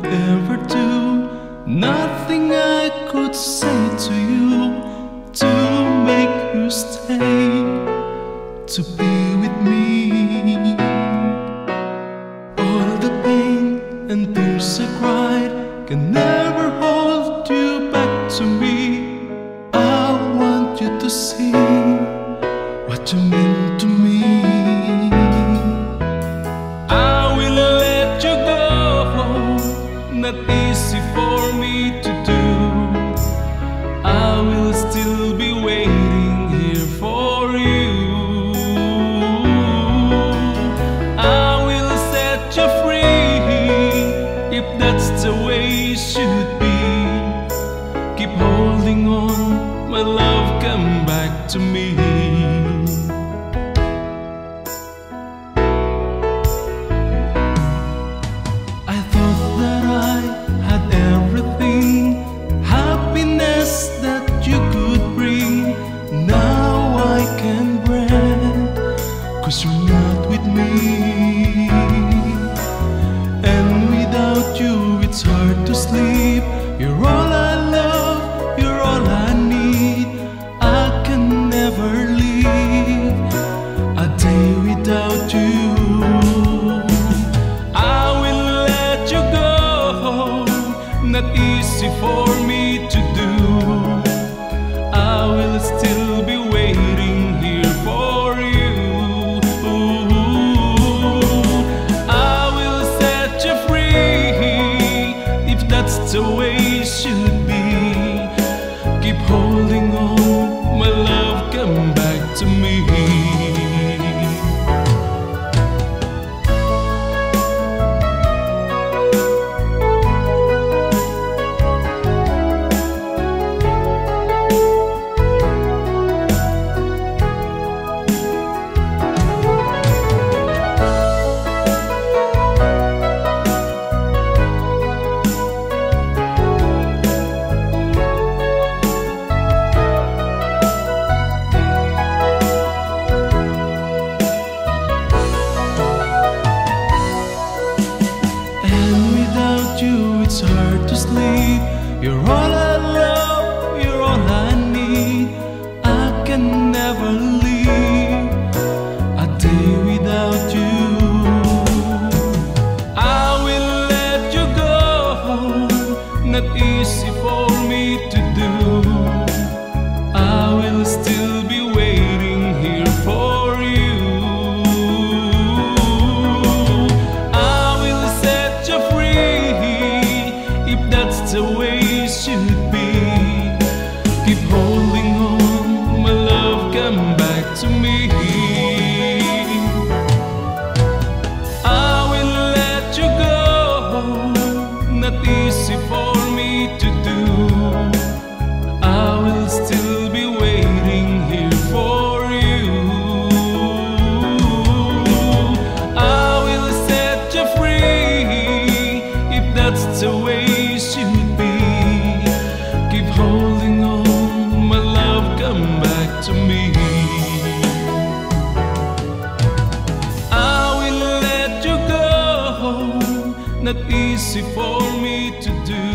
ever do, nothing I could say to you to make you stay, to be with me. All the pain and tears I cried can never hold you back to me. I want you to see what you meant to me. I will let you go, not easy for me to do. I will still be waiting here for you. I will set you free, if that's the way it should be. Keep holding on, my love, come back to me. I thought that I had everything, happiness that you could bring. Now I can breathe, 'cause you're not with me. And without you it's hard to sleep. You're all I love, you're all I need. I can never live a day without you. I will let you go, not easy for me to do. I will still be waiting here for you. I will set you free, if that's the way it should be. Keep holding on, my love, come back to me. It's hard to sleep. You're all I love, you're all I need. I can never live a day without you. I will let you go, not easy for me to do. I will still be waiting here for you. I will set you free, if that's the way it should be. Keep holding on, my love, come back to me. I will let you go, not easy for me to do. I will still be waiting here for you. I will set you free, if that's the way it should be. Keep holding on, my love, come back to me. I will let you go, not easy for me to do.